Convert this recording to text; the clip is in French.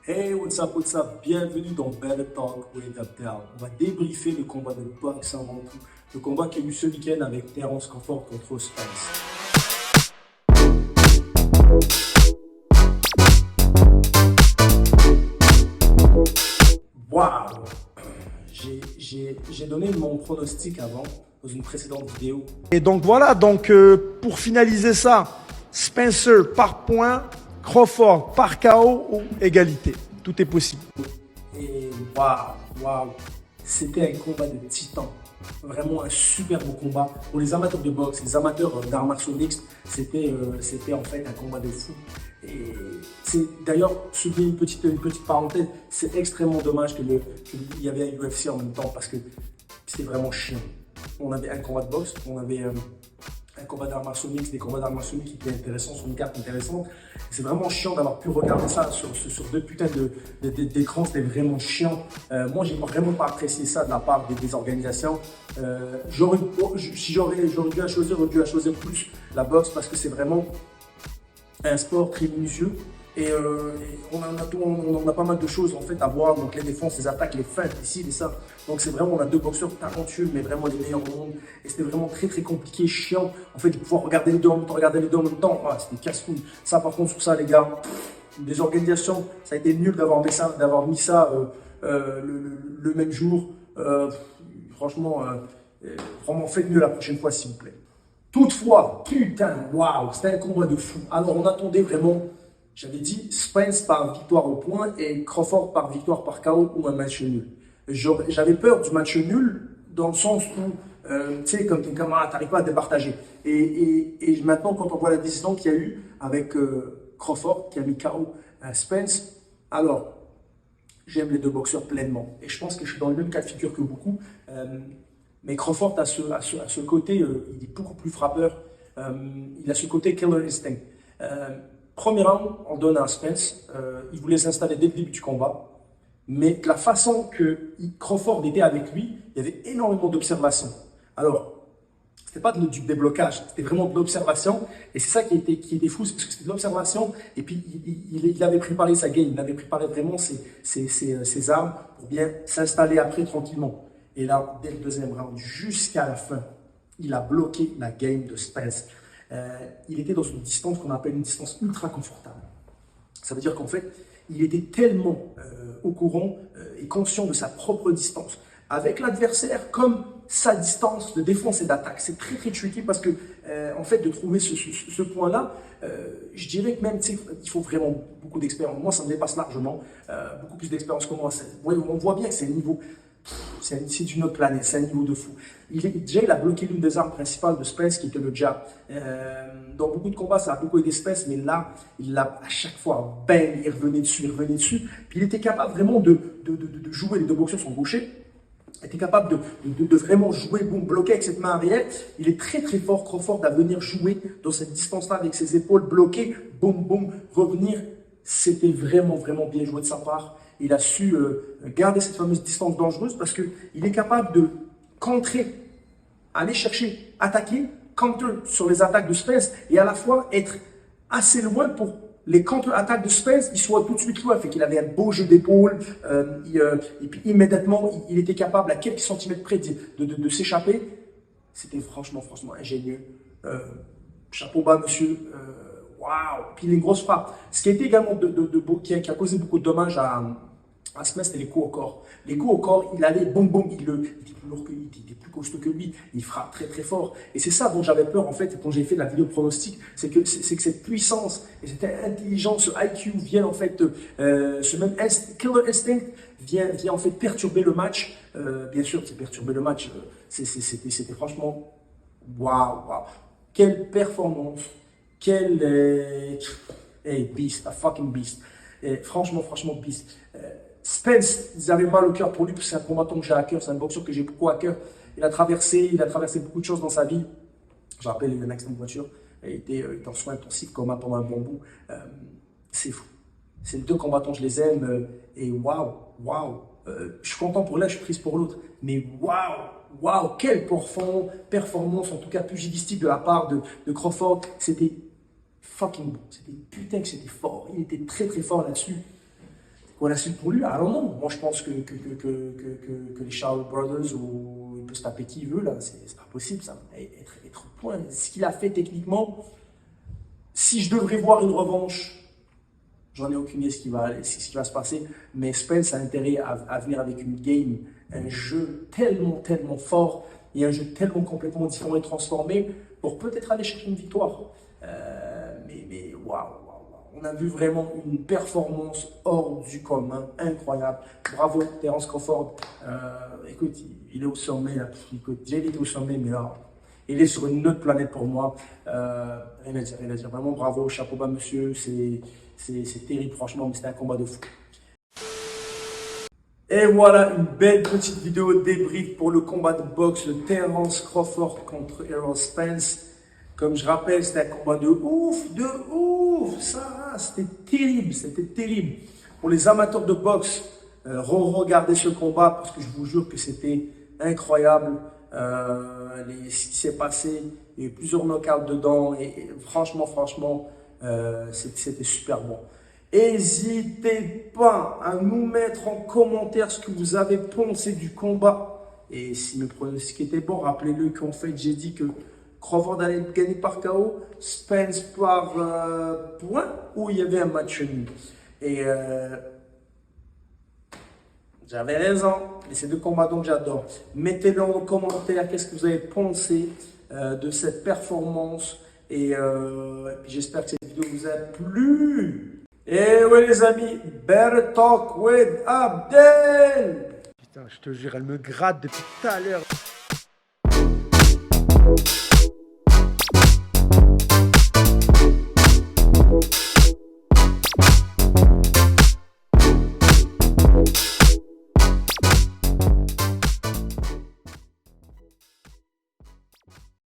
Hey, what's up? Bienvenue dans Better Talk with Abdel. On va débriefer le combat de boxe avant tout. Le combat qui a eu ce week-end avec Terence Crawford contre Spence. Waouh! J'ai donné mon pronostic avant, dans une précédente vidéo. Et donc voilà, pour finaliser ça, Spencer par point, Crawford par KO ou égalité. Tout est possible. Et waouh! C'était un combat de titans. Vraiment un super beau combat. Pour les amateurs de boxe, les amateurs d'arts martiaux mixtes, c'était en fait un combat de fou. Et c'est d'ailleurs, souligner une petite parenthèse, c'est extrêmement dommage qu'il y avait un UFC en même temps parce que c'était vraiment chiant. On avait un combat de boxe, on avait un combat d'arts martiaux mixtes, des combats d'arts martiaux mixtes qui étaient intéressants, sur une carte intéressante. C'est vraiment chiant d'avoir pu regarder ça sur deux putains d'écrans, c'était vraiment chiant. Moi, j'ai vraiment pas apprécié ça de la part des organisations. Si j'aurais dû à choisir, j'aurais dû à choisir plus la boxe parce que c'est vraiment un sport très minutieux et on a pas mal de choses en fait à voir, donc les défenses, les attaques, les feintes, ici et ça. Donc c'est vraiment, on a deux boxeurs talentueux mais vraiment les meilleurs au monde et c'était vraiment très compliqué, chiant en fait de pouvoir regarder les deux en même temps, Ah, c'était casse-couille. Ça par contre, sur ça les gars, des organisations, ça a été nul d'avoir mis ça le même jour. Franchement, vraiment faites mieux la prochaine fois s'il vous plaît. Toutefois, putain, waouh, c'était un combat de fou. Alors, on attendait vraiment, j'avais dit, Spence par victoire au point et Crawford par victoire par KO ou un match nul. J'avais peur du match nul dans le sens où, tu sais, comme tes camarades, t'arrives pas à te départager. Et maintenant, quand on voit la décision qu'il y a eu avec Crawford qui a mis KO Spence, alors, j'aime les deux boxeurs pleinement. Et je pense que je suis dans le même cas de figure que beaucoup. Mais Crawford a ce côté, il est beaucoup plus frappeur. Il a ce côté killer instinct. Premier round, on donne à Spence. Il voulait s'installer dès le début du combat. Mais la façon que Crawford était avec lui, il y avait énormément d'observation. Alors, c'était pas du déblocage, c'était vraiment de l'observation. Et c'est ça qui était fou, c'est parce que c'était de l'observation. Et puis, il avait préparé sa game, il avait préparé vraiment ses armes pour bien s'installer après tranquillement. Et là, dès le deuxième round, jusqu'à la fin, il a bloqué la game de Spence. Il était dans une distance qu'on appelle une distance ultra confortable. Ça veut dire qu'en fait, il était tellement au courant et conscient de sa propre distance. Avec l'adversaire, comme sa distance de défense et d'attaque. C'est très tricky parce que, en fait, de trouver ce point-là, je dirais que même, tu sais, il faut vraiment beaucoup d'expérience. Moi, ça me dépasse largement. Beaucoup plus d'expérience que moi. On voit bien que c'est le niveau. C'est d'une autre planète, c'est un niveau de fou. Déjà, il a bloqué l'une des armes principales de Spence, qui était le jab. Dans beaucoup de combats, ça a beaucoup aidé Spence, mais là, il l'a à chaque fois, bang, il revenait dessus. Puis il était capable vraiment de jouer, les deux boxeurs sont gauchers, il était capable de vraiment jouer, boum, bloquer avec cette main arrière. Il est très fort, Crawford, à venir jouer dans cette distance-là avec ses épaules bloquées, boum, boum, revenir. C'était vraiment bien joué de sa part. Il a su garder cette fameuse distance dangereuse parce qu'il est capable de contrer, aller chercher, attaquer, counter sur les attaques de Spence et à la fois être assez loin pour les contre-attaques de Spence, il soit tout de suite loin. Fait qu'il avait un beau jeu d'épaule et puis immédiatement, il était capable à quelques centimètres près de s'échapper. C'était franchement ingénieux. Chapeau bas, monsieur. Waouh! Puis les grosses frappes. Ce qui a été également qui a causé beaucoup de dommages à Spence, c'était les coups au corps. Les coups au corps, il allait boum, il était plus lourd que lui, il était plus costaud que lui, il frappe très fort. Et c'est ça dont j'avais peur en fait quand j'ai fait la vidéo pronostic, c'est que cette puissance et cette intelligence, ce IQ viennent en fait, ce même killer instinct vient en fait perturber le match. Bien sûr, c'est perturber le match, c'était franchement waouh! Quelle performance! Quel beast, a fucking beast. Franchement, beast. Spence, ils avaient mal au cœur pour lui, parce que c'est un combattant que j'ai à cœur, c'est un boxeur que j'ai beaucoup à cœur. Il a traversé beaucoup de choses dans sa vie. Je rappelle, il a eu un accident de voiture, il était en soins intensifs pendant un bon bout. C'est fou. Ces deux combattants, je les aime. Et waouh. Je suis content pour l'un, je suis triste pour l'autre. Mais waouh, quelle performance, en tout cas pugilistique de la part de Crawford. C'était fucking bon. C'était fort. Il était très fort là-dessus. Quoi la suite pour lui? I don't know. Moi, je pense que les Charles Brothers, ou il peut se taper qui il veut, là, c'est pas possible, ça. Être au point. Ce qu'il a fait techniquement, si je devrais voir une revanche, j'en ai aucune idée ce qui va se passer, mais Spence a intérêt à venir avec une game, un jeu tellement fort et un jeu tellement complètement différent et transformé pour peut-être aller chercher une victoire. Mais waouh, on a vu vraiment une performance hors du commun, incroyable. Bravo Terence Crawford. Écoute, il est au sommet là. Écoute, j'ai dit au sommet, mais là, il est sur une autre planète pour moi. Rien à dire. Vraiment bravo, chapeau bas monsieur. C'est terrible, franchement, mais c'était un combat de fou. Et voilà une belle petite vidéo débrief pour le combat de boxe de Terence Crawford contre Errol Spence. Comme je rappelle, c'était un combat de ouf. Ça, c'était terrible. Pour les amateurs de boxe, regardez ce combat parce que je vous jure que c'était incroyable. Ce qui s'est passé, il y a eu plusieurs knockouts dedans et franchement, c'était super bon. N'hésitez pas à nous mettre en commentaire ce que vous avez pensé du combat. Et si mes pronostics étaient bons, rappelez-le qu'en fait, j'ai dit que Crawford allait gagner par KO, Spence par point, ou il y avait un match nul. Et j'avais raison, et c'est deux combats dont j'adore. Mettez-le en commentaire, qu'est-ce que vous avez pensé de cette performance. Et puis j'espère que cette vidéo vous a plu. Et ouais les amis, better talk with Abdel. Putain, je te jure, elle me gratte depuis tout à l'heure.